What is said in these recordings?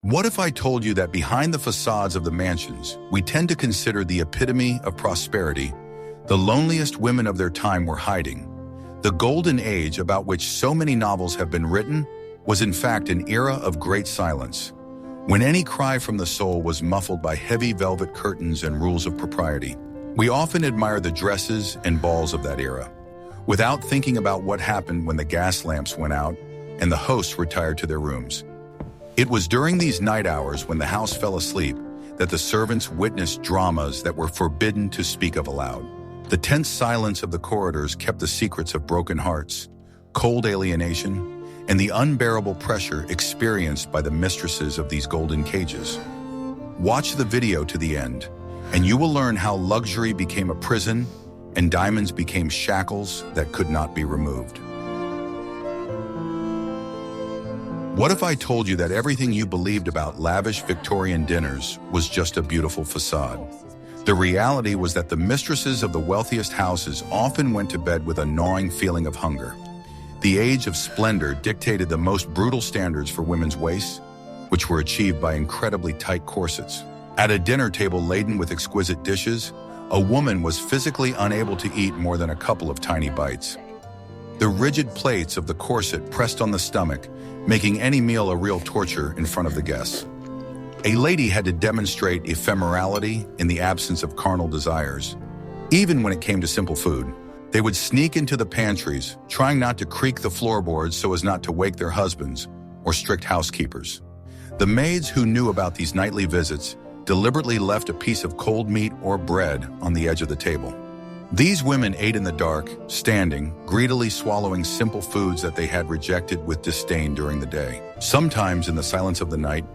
What if I told you that behind the facades of the mansions, we tend to consider the epitome of prosperity, the loneliest women of their time were hiding? The golden age about which so many novels have been written was in fact an era of great silence, when any cry from the soul was muffled by heavy velvet curtains and rules of propriety. We often admire the dresses and balls of that era, without thinking about what happened when the gas lamps went out and the hosts retired to their rooms. It was during these night hours when the house fell asleep that the servants witnessed dramas that were forbidden to speak of aloud. The tense silence of the corridors kept the secrets of broken hearts, cold alienation, and the unbearable pressure experienced by the mistresses of these golden cages. Watch the video to the end, and you will learn how luxury became a prison and diamonds became shackles that could not be removed. What if I told you that everything you believed about lavish Victorian dinners was just a beautiful facade? The reality was that the mistresses of the wealthiest houses often went to bed with a gnawing feeling of hunger. The age of splendor dictated the most brutal standards for women's waists, which were achieved by incredibly tight corsets. At a dinner table laden with exquisite dishes, a woman was physically unable to eat more than a couple of tiny bites. The rigid plates of the corset pressed on the stomach, making any meal a real torture in front of the guests. A lady had to demonstrate ephemerality in the absence of carnal desires. Even when it came to simple food, they would sneak into the pantries, trying not to creak the floorboards so as not to wake their husbands or strict housekeepers. The maids who knew about these nightly visits deliberately left a piece of cold meat or bread on the edge of the table. These women ate in the dark, standing, greedily swallowing simple foods that they had rejected with disdain during the day. Sometimes in the silence of the night,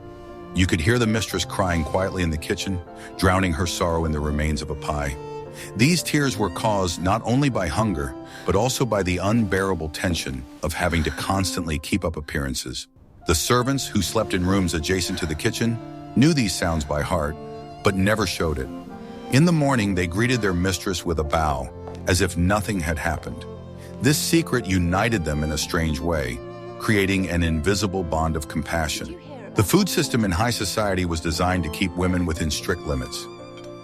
you could hear the mistress crying quietly in the kitchen, drowning her sorrow in the remains of a pie. These tears were caused not only by hunger, but also by the unbearable tension of having to constantly keep up appearances. The servants who slept in rooms adjacent to the kitchen knew these sounds by heart, but never showed it. In the morning, they greeted their mistress with a bow, as if nothing had happened. This secret united them in a strange way, creating an invisible bond of compassion. The food system in high society was designed to keep women within strict limits.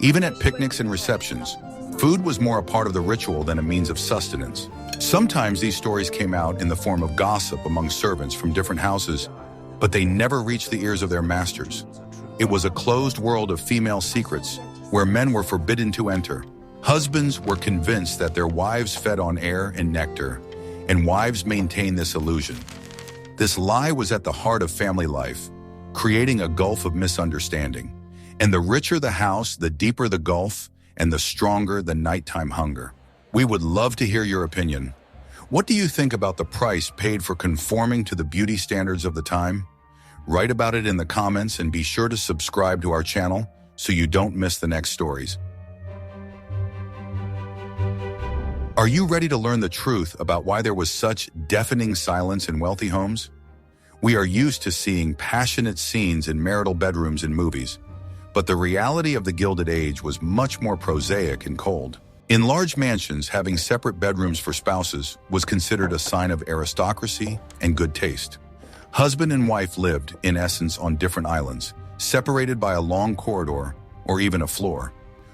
Even at picnics and receptions, food was more a part of the ritual than a means of sustenance. Sometimes these stories came out in the form of gossip among servants from different houses, but they never reached the ears of their masters. It was a closed world of female secrets, where men were forbidden to enter. Husbands were convinced that their wives fed on air and nectar, and wives maintained this illusion. This lie was at the heart of family life, creating a gulf of misunderstanding. And the richer the house, the deeper the gulf, and the stronger the nighttime hunger. We would love to hear your opinion. What do you think about the price paid for conforming to the beauty standards of the time? Write about it in the comments and be sure to subscribe to our channel so you don't miss the next stories. Are you ready to learn the truth about why there was such deafening silence in wealthy homes? We are used to seeing passionate scenes in marital bedrooms in movies, but the reality of the Gilded Age was much more prosaic and cold. In large mansions, having separate bedrooms for spouses was considered a sign of aristocracy and good taste. Husband and wife lived, in essence, on different islands, separated by a long corridor or even a floor.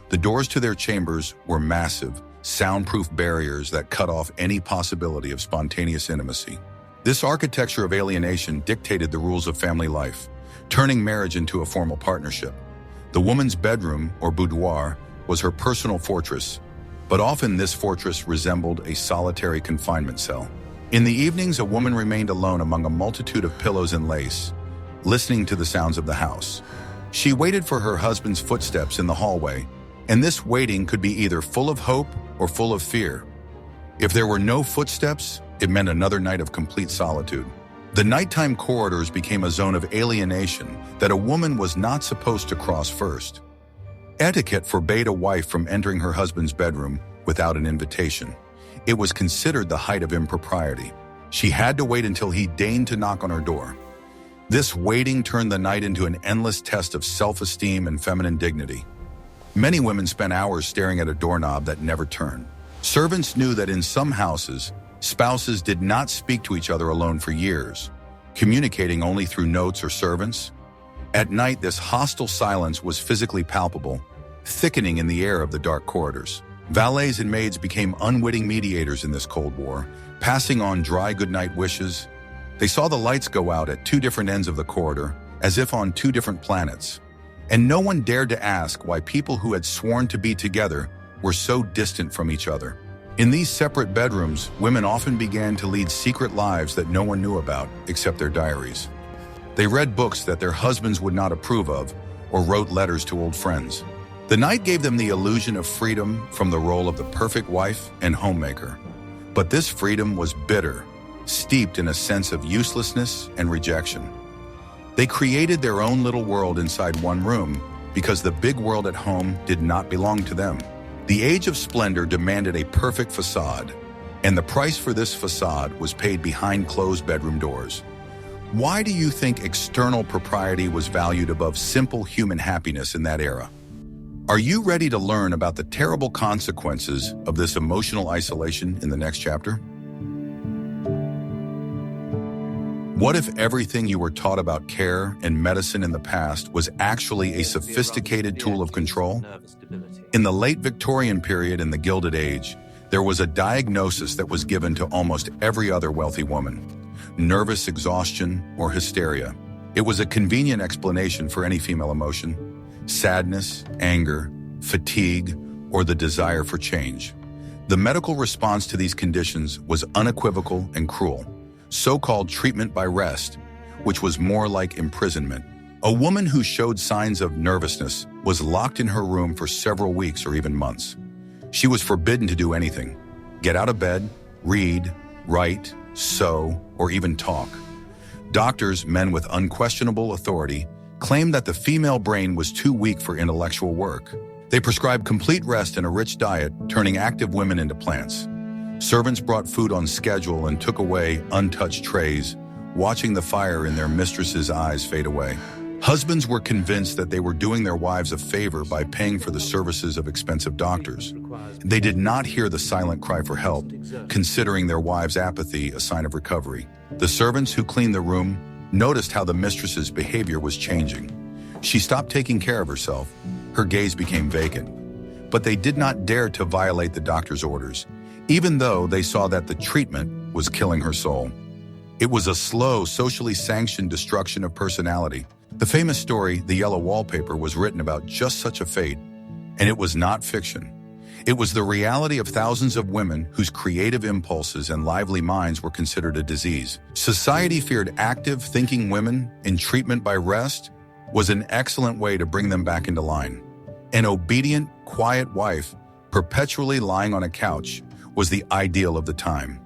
The doors to their chambers were massive, soundproof barriers that cut off any possibility of spontaneous intimacy. This architecture of alienation dictated the rules of family life, turning marriage into a formal partnership. The woman's bedroom, or boudoir, was her personal fortress, but often this fortress resembled a solitary confinement cell. In the evenings, a woman remained alone among a multitude of pillows and lace, listening to the sounds of the house. She waited for her husband's footsteps in the hallway, and this waiting could be either full of hope or full of fear. If there were no footsteps, it meant another night of complete solitude. The nighttime corridors became a zone of alienation that a woman was not supposed to cross first. Etiquette forbade a wife from entering her husband's bedroom without an invitation. It was considered the height of impropriety. She had to wait until he deigned to knock on her door. This waiting turned the night into an endless test of self-esteem and feminine dignity. Many women spent hours staring at a doorknob that never turned. Servants knew that in some houses, spouses did not speak to each other alone for years, communicating only through notes or servants. At night, this hostile silence was physically palpable, thickening in the air of the dark corridors. Valets and maids became unwitting mediators in this Cold War, passing on dry goodnight wishes. They saw the lights go out at two different ends of the corridor, as if on two different planets. And no one dared to ask why people who had sworn to be together were so distant from each other. In these separate bedrooms, women often began to lead secret lives that no one knew about, except their diaries. They read books that their husbands would not approve of, or wrote letters to old friends. The night gave them the illusion of freedom from the role of the perfect wife and homemaker. But this freedom was bitter, steeped in a sense of uselessness and rejection. They created their own little world inside one room because the big world at home did not belong to them. The age of splendor demanded a perfect facade, and the price for this facade was paid behind closed bedroom doors. Why do you think external propriety was valued above simple human happiness in that era? Are you ready to learn about the terrible consequences of this emotional isolation in the next chapter? What if everything you were taught about care and medicine in the past was actually a sophisticated tool of control? In the late Victorian period and the Gilded Age, there was a diagnosis that was given to almost every other wealthy woman: nervous exhaustion or hysteria. It was a convenient explanation for any female emotion: sadness, anger, fatigue, or the desire for change. The medical response to these conditions was unequivocal and cruel: so-called treatment by rest, which was more like imprisonment. A woman who showed signs of nervousness was locked in her room for several weeks or even months. She was forbidden to do anything: get out of bed, read, write, sew, or even talk. Doctors, men with unquestionable authority, claimed that the female brain was too weak for intellectual work. They prescribed complete rest and a rich diet, turning active women into plants. Servants brought food on schedule and took away untouched trays, watching the fire in their mistress's eyes fade away. Husbands were convinced that they were doing their wives a favor by paying for the services of expensive doctors. They did not hear the silent cry for help, considering their wives' apathy a sign of recovery. The servants who cleaned the room noticed how the mistress's behavior was changing. She stopped taking care of herself. Her gaze became vacant. But they did not dare to violate the doctor's orders, even though they saw that the treatment was killing her soul. It was a slow, socially sanctioned destruction of personality. The famous story, The Yellow Wallpaper, was written about just such a fate, and it was not fiction. It was the reality of thousands of women whose creative impulses and lively minds were considered a disease. Society feared active, thinking women, and treatment by rest was an excellent way to bring them back into line. An obedient, quiet wife, perpetually lying on a couch, was the ideal of the time,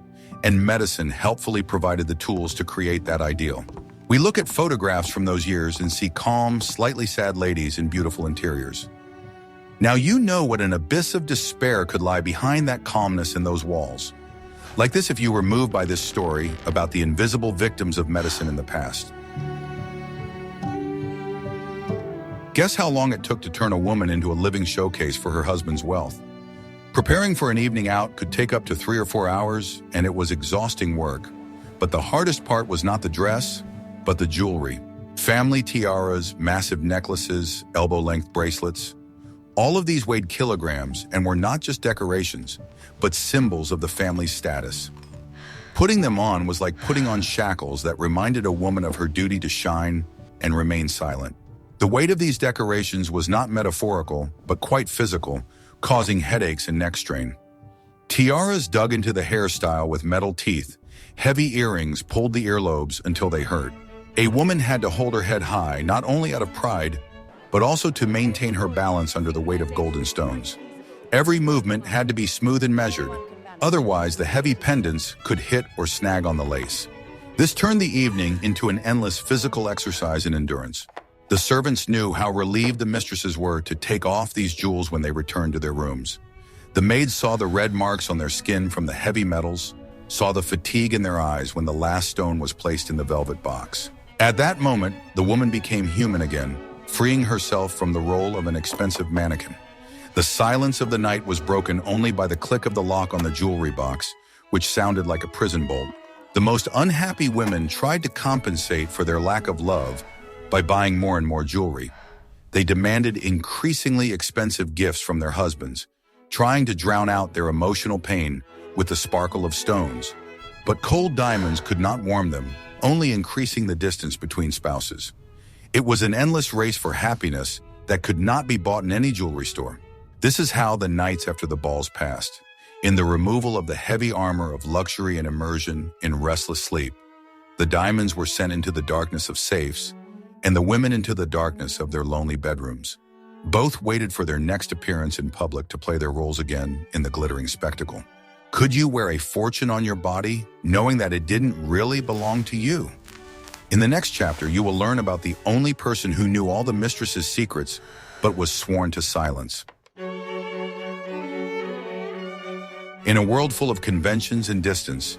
and medicine helpfully provided the tools to create that ideal. We look at photographs from those years and see calm, slightly sad ladies in beautiful interiors. Now you know what an abyss of despair could lie behind that calmness in those walls. Like this if you were moved by this story about the invisible victims of medicine in the past. Guess how long it took to turn a woman into a living showcase for her husband's wealth? Preparing for an evening out could take up to 3 or 4 hours, and it was exhausting work. But the hardest part was not the dress, but the jewelry. Family tiaras, massive necklaces, elbow-length bracelets. All of these weighed kilograms and were not just decorations, but symbols of the family's status. Putting them on was like putting on shackles that reminded a woman of her duty to shine and remain silent. The weight of these decorations was not metaphorical, but quite physical, causing headaches and neck strain. Tiaras dug into the hairstyle with metal teeth. Heavy earrings pulled the earlobes until they hurt. A woman had to hold her head high, not only out of pride, but also to maintain her balance under the weight of golden stones. Every movement had to be smooth and measured, otherwise the heavy pendants could hit or snag on the lace. This turned the evening into an endless physical exercise in endurance. The servants knew how relieved the mistresses were to take off these jewels when they returned to their rooms. The maids saw the red marks on their skin from the heavy metals, saw the fatigue in their eyes when the last stone was placed in the velvet box. At that moment, the woman became human again, freeing herself from the role of an expensive mannequin. The silence of the night was broken only by the click of the lock on the jewelry box, which sounded like a prison bolt. The most unhappy women tried to compensate for their lack of love by buying more and more jewelry. They demanded increasingly expensive gifts from their husbands, trying to drown out their emotional pain with the sparkle of stones. But cold diamonds could not warm them, only increasing the distance between spouses. It was an endless race for happiness that could not be bought in any jewelry store. This is how the nights after the balls passed, in the removal of the heavy armor of luxury and immersion in restless sleep. The diamonds were sent into the darkness of safes, and the women into the darkness of their lonely bedrooms. Both waited for their next appearance in public to play their roles again in the glittering spectacle. Could you wear a fortune on your body, knowing that it didn't really belong to you? In the next chapter, you will learn about the only person who knew all the mistress's secrets, but was sworn to silence. In a world full of conventions and distance,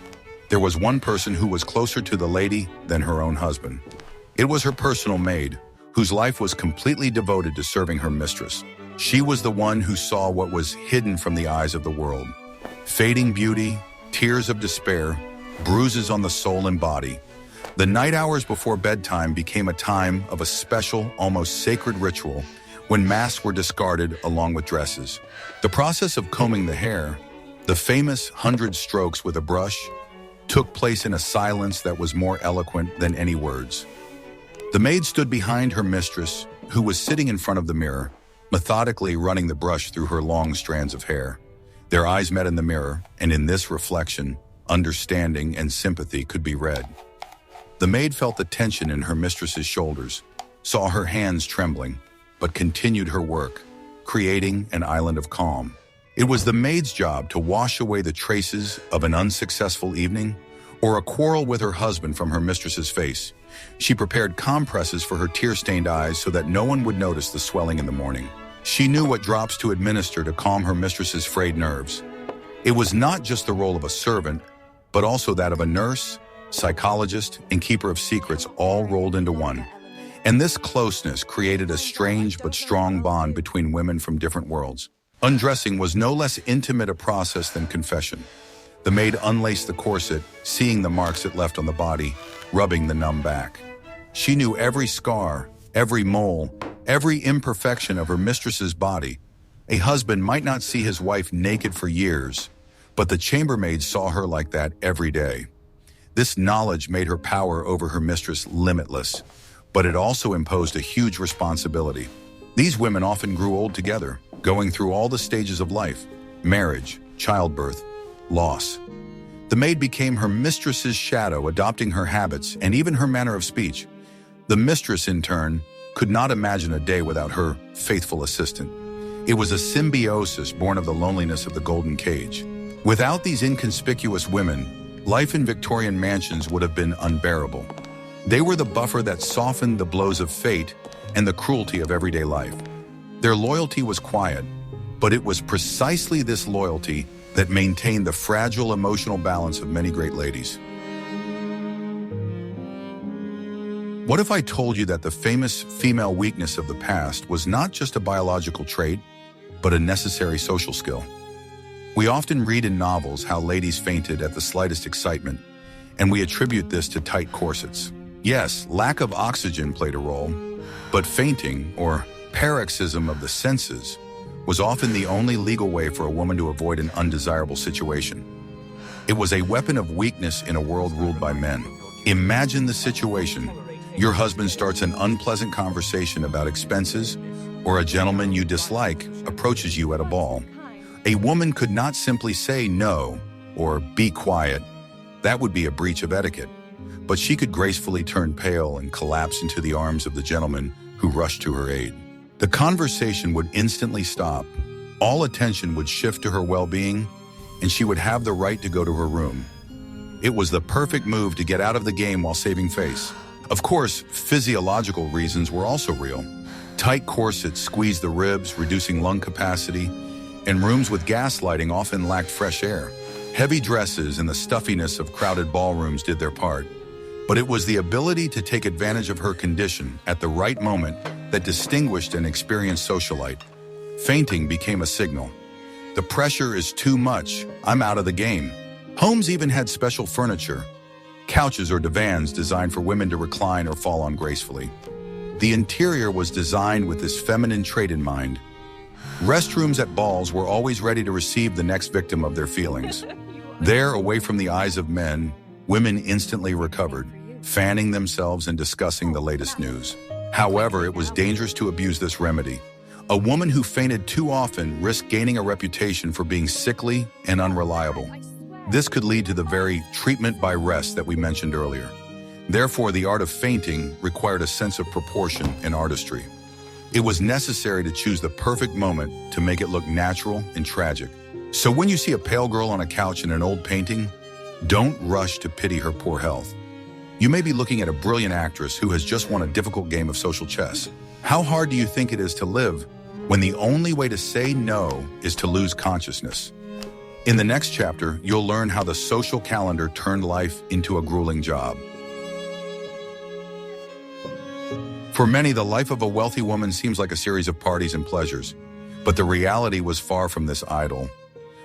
there was one person who was closer to the lady than her own husband. It was her personal maid, whose life was completely devoted to serving her mistress. She was the one who saw what was hidden from the eyes of the world. Fading beauty, tears of despair, bruises on the soul and body. The night hours before bedtime became a time of a special, almost sacred ritual when masks were discarded along with dresses. The process of combing the hair, the famous 100 strokes with a brush, took place in a silence that was more eloquent than any words. The maid stood behind her mistress, who was sitting in front of the mirror, methodically running the brush through her long strands of hair. Their eyes met in the mirror, and in this reflection, understanding and sympathy could be read. The maid felt the tension in her mistress's shoulders, saw her hands trembling, but continued her work, creating an island of calm. It was the maid's job to wash away the traces of an unsuccessful evening or a quarrel with her husband from her mistress's face. She prepared compresses for her tear-stained eyes so that no one would notice the swelling in the morning. She knew what drops to administer to calm her mistress's frayed nerves. It was not just the role of a servant, but also that of a nurse, psychologist, and keeper of secrets, all rolled into one. And this closeness created a strange but strong bond between women from different worlds. Undressing was no less intimate a process than confession. The maid unlaced the corset, seeing the marks it left on the body, rubbing the numb back. She knew every scar, every mole, every imperfection of her mistress's body. A husband might not see his wife naked for years, but the chambermaid saw her like that every day. This knowledge made her power over her mistress limitless, but it also imposed a huge responsibility. These women often grew old together, going through all the stages of life: marriage, childbirth, loss. The maid became her mistress's shadow, adopting her habits and even her manner of speech. The mistress, in turn, could not imagine a day without her faithful assistant. It was a symbiosis born of the loneliness of the golden cage. Without these inconspicuous women, life in Victorian mansions would have been unbearable. They were the buffer that softened the blows of fate and the cruelty of everyday life. Their loyalty was quiet, but it was precisely this loyalty that maintained the fragile emotional balance of many great ladies. What if I told you that the famous female weakness of the past was not just a biological trait, but a necessary social skill? We often read in novels how ladies fainted at the slightest excitement, and we attribute this to tight corsets. Yes, lack of oxygen played a role, but fainting, or paroxysm of the senses, was often the only legal way for a woman to avoid an undesirable situation. It was a weapon of weakness in a world ruled by men. Imagine the situation. Your husband starts an unpleasant conversation about expenses, or a gentleman you dislike approaches you at a ball. A woman could not simply say no or be quiet. That would be a breach of etiquette. But she could gracefully turn pale and collapse into the arms of the gentleman who rushed to her aid. The conversation would instantly stop. All attention would shift to her well-being, and she would have the right to go to her room. It was the perfect move to get out of the game while saving face. Of course, physiological reasons were also real. Tight corsets squeezed the ribs, reducing lung capacity, and rooms with gas lighting often lacked fresh air. Heavy dresses and the stuffiness of crowded ballrooms did their part. But it was the ability to take advantage of her condition at the right moment that distinguished an experienced socialite. Fainting became a signal. The pressure is too much. I'm out of the game. Homes even had special furniture, couches or divans designed for women to recline or fall on gracefully. The interior was designed with this feminine trait in mind. Restrooms at balls were always ready to receive the next victim of their feelings. There, away from the eyes of men, women instantly recovered, fanning themselves and discussing the latest news. However, it was dangerous to abuse this remedy. A woman who fainted too often risked gaining a reputation for being sickly and unreliable. This could lead to the very treatment by rest that we mentioned earlier. Therefore, the art of fainting required a sense of proportion and artistry. It was necessary to choose the perfect moment to make it look natural and tragic. So when you see a pale girl on a couch in an old painting, don't rush to pity her poor health. You may be looking at a brilliant actress who has just won a difficult game of social chess. How hard do you think it is to live when the only way to say no is to lose consciousness? In the next chapter, you'll learn how the social calendar turned life into a grueling job. For many, the life of a wealthy woman seems like a series of parties and pleasures, but the reality was far from this idyll.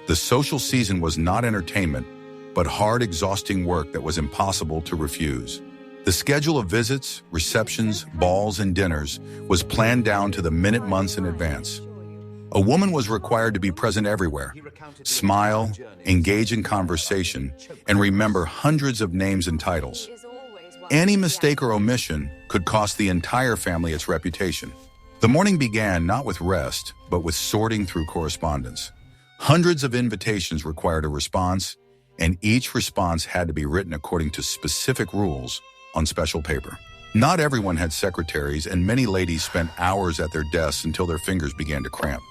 The social season was not entertainment, but hard, exhausting work that was impossible to refuse. The schedule of visits, receptions, balls, and dinners was planned down to the minute, months in advance. A woman was required to be present everywhere, smile, engage in conversation, and remember hundreds of names and titles. Any mistake or omission could cost the entire family its reputation. The morning began not with rest, but with sorting through correspondence. Hundreds of invitations required a response, and each response had to be written according to specific rules on special paper. Not everyone had secretaries, and many ladies spent hours at their desks until their fingers began to cramp.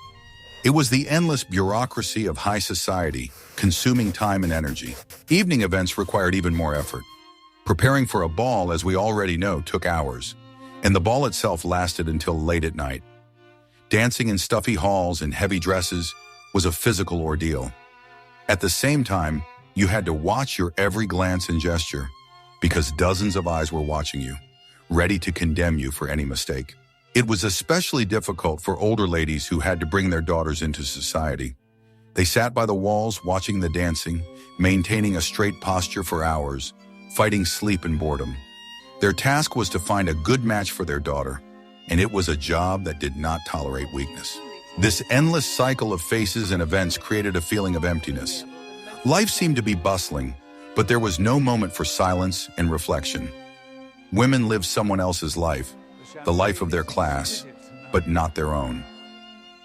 It was the endless bureaucracy of high society, consuming time and energy. Evening events required even more effort. Preparing for a ball, as we already know, took hours, and the ball itself lasted until late at night. Dancing in stuffy halls and heavy dresses was a physical ordeal. At the same time, you had to watch your every glance and gesture, because dozens of eyes were watching you, ready to condemn you for any mistake. It was especially difficult for older ladies who had to bring their daughters into society. They sat by the walls watching the dancing, maintaining a straight posture for hours, fighting sleep and boredom. Their task was to find a good match for their daughter, and it was a job that did not tolerate weakness. This endless cycle of faces and events created a feeling of emptiness. Life seemed to be bustling, but there was no moment for silence and reflection. Women lived someone else's life, the life of their class, but not their own.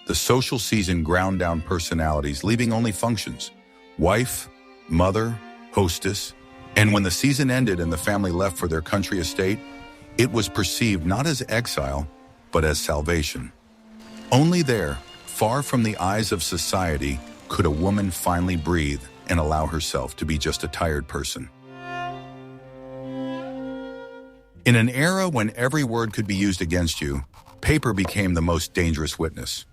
The social season ground down personalities, leaving only functions: wife, mother, hostess. And when the season ended and the family left for their country estate, it was perceived not as exile, but as salvation. Only there, far from the eyes of society, could a woman finally breathe and allow herself to be just a tired person. In an era when every word could be used against you, paper became the most dangerous witness.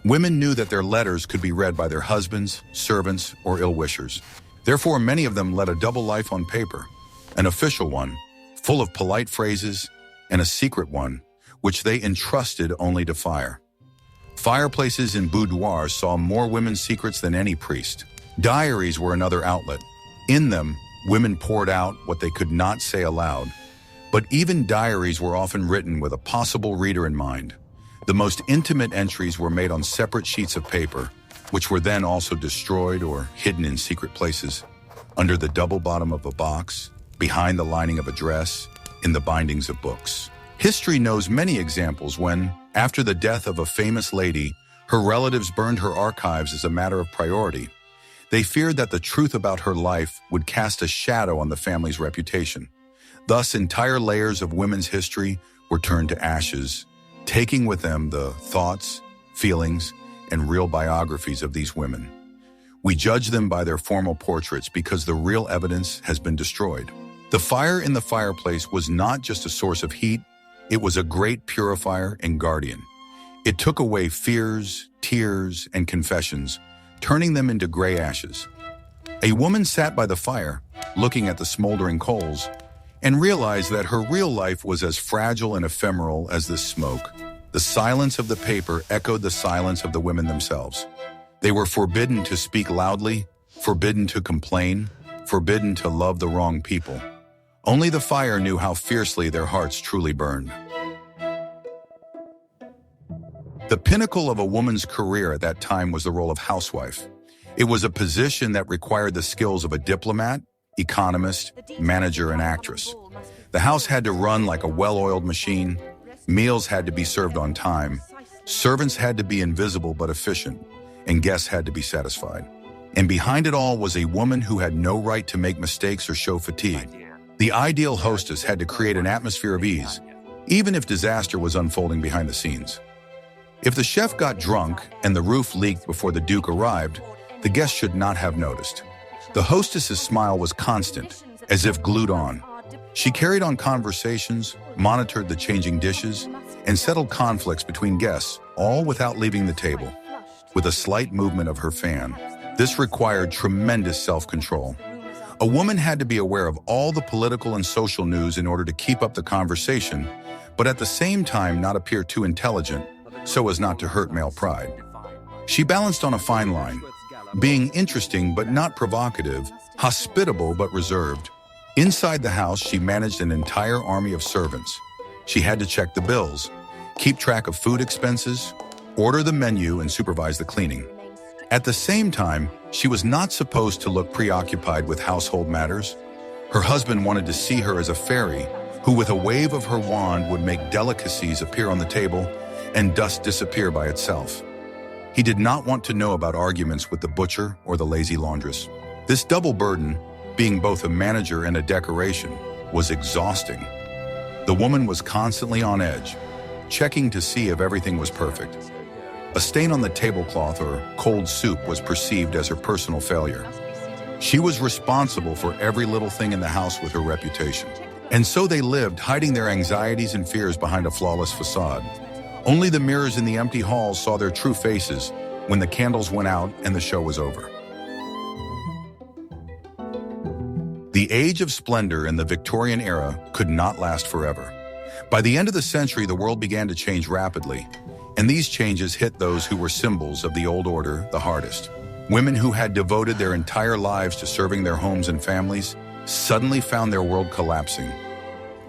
Women knew that their letters could be read by their husbands, servants, or ill-wishers. Therefore, many of them led a double life on paper: an official one, full of polite phrases, and a secret one, which they entrusted only to fire. Fireplaces and boudoirs saw more women's secrets than any priest. Diaries were another outlet. In them, women poured out what they could not say aloud. But even diaries were often written with a possible reader in mind. The most intimate entries were made on separate sheets of paper, which were then also destroyed or hidden in secret places, under the double bottom of a box, behind the lining of a dress, in the bindings of books. History knows many examples when, after the death of a famous lady, her relatives burned her archives as a matter of priority. They feared that the truth about her life would cast a shadow on the family's reputation. Thus, entire layers of women's history were turned to ashes, taking with them the thoughts, feelings, and real biographies of these women. We judge them by their formal portraits because the real evidence has been destroyed. The fire in the fireplace was not just a source of heat, it was a great purifier and guardian. It took away fears, tears, and confessions, turning them into gray ashes. A woman sat by the fire, looking at the smoldering coals, and realized that her real life was as fragile and ephemeral as this smoke. The silence of the paper echoed the silence of the women themselves. They were forbidden to speak loudly, forbidden to complain, forbidden to love the wrong people. Only the fire knew how fiercely their hearts truly burned. The pinnacle of a woman's career at that time was the role of housewife. It was a position that required the skills of a diplomat, economist, manager, and actress. The house had to run like a well-oiled machine. Meals had to be served on time. Servants had to be invisible but efficient, and guests had to be satisfied. And behind it all was a woman who had no right to make mistakes or show fatigue. The ideal hostess had to create an atmosphere of ease, even if disaster was unfolding behind the scenes. If the chef got drunk and the roof leaked before the Duke arrived, the guests should not have noticed. The hostess's smile was constant, as if glued on. She carried on conversations, monitored the changing dishes, and settled conflicts between guests, all without leaving the table. With a slight movement of her fan, this required tremendous self-control. A woman had to be aware of all the political and social news in order to keep up the conversation, but at the same time not appear too intelligent, so as not to hurt male pride. She balanced on a fine line, being interesting but not provocative, hospitable but reserved. Inside the house, she managed an entire army of servants. She had to check the bills, keep track of food expenses, order the menu, and supervise the cleaning. At the same time, she was not supposed to look preoccupied with household matters. Her husband wanted to see her as a fairy who, with a wave of her wand, would make delicacies appear on the table and dust disappear by itself. He did not want to know about arguments with the butcher or the lazy laundress. This double burden, being both a manager and a decoration, was exhausting. The woman was constantly on edge, checking to see if everything was perfect. A stain on the tablecloth or cold soup was perceived as her personal failure. She was responsible for every little thing in the house with her reputation. And so they lived, hiding their anxieties and fears behind a flawless facade. Only the mirrors in the empty halls saw their true faces when the candles went out and the show was over. The age of splendor in the Victorian era could not last forever. By the end of the century, the world began to change rapidly, and these changes hit those who were symbols of the old order the hardest. Women who had devoted their entire lives to serving their homes and families suddenly found their world collapsing.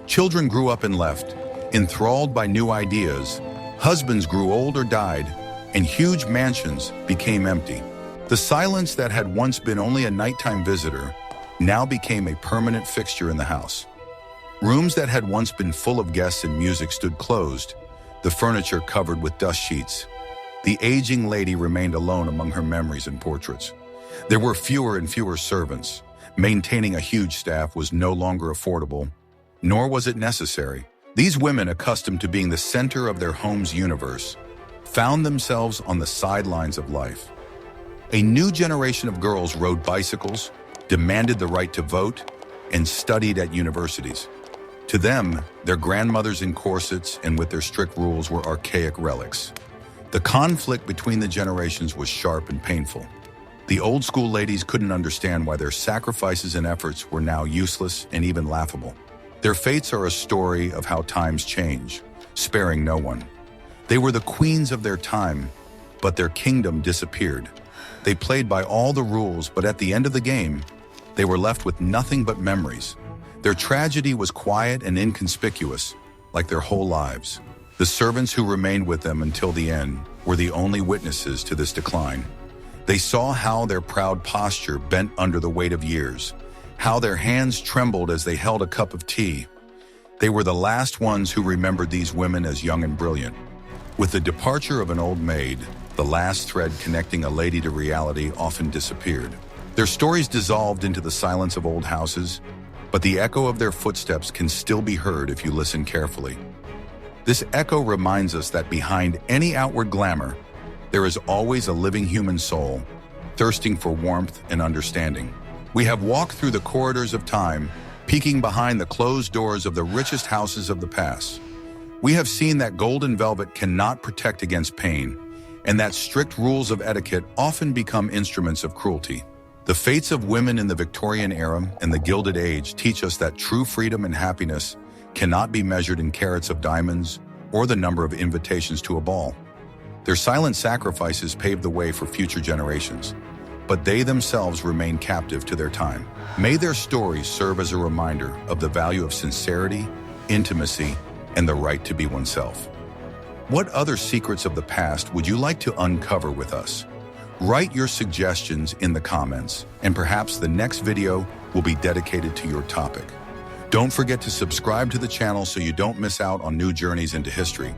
Children grew up and left, enthralled by new ideas. Husbands grew old or died, and huge mansions became empty. The silence that had once been only a nighttime visitor now became a permanent fixture in the house. Rooms that had once been full of guests and music stood closed, the furniture covered with dust sheets. The aging lady remained alone among her memories and portraits. There were fewer and fewer servants. Maintaining a huge staff was no longer affordable, nor was it necessary. These women, accustomed to being the center of their home's universe, found themselves on the sidelines of life. A new generation of girls rode bicycles, demanded the right to vote, and studied at universities. To them, their grandmothers in corsets and with their strict rules were archaic relics. The conflict between the generations was sharp and painful. The old school ladies couldn't understand why their sacrifices and efforts were now useless and even laughable. Their fates are a story of how times change, sparing no one. They were the queens of their time, but their kingdom disappeared. They played by all the rules, but at the end of the game, they were left with nothing but memories. Their tragedy was quiet and inconspicuous, like their whole lives. The servants who remained with them until the end were the only witnesses to this decline. They saw how their proud posture bent under the weight of years, how their hands trembled as they held a cup of tea. They were the last ones who remembered these women as young and brilliant. With the departure of an old maid, the last thread connecting a lady to reality often disappeared. Their stories dissolved into the silence of old houses, but the echo of their footsteps can still be heard if you listen carefully. This echo reminds us that behind any outward glamour, there is always a living human soul, thirsting for warmth and understanding. We have walked through the corridors of time, peeking behind the closed doors of the richest houses of the past. We have seen that golden velvet cannot protect against pain, and that strict rules of etiquette often become instruments of cruelty. The fates of women in the Victorian era and the Gilded Age teach us that true freedom and happiness cannot be measured in carats of diamonds or the number of invitations to a ball. Their silent sacrifices paved the way for future generations, but they themselves remain captive to their time. May their stories serve as a reminder of the value of sincerity, intimacy, and the right to be oneself. What other secrets of the past would you like to uncover with us? Write your suggestions in the comments, and perhaps the next video will be dedicated to your topic. Don't forget to subscribe to the channel so you don't miss out on new journeys into history.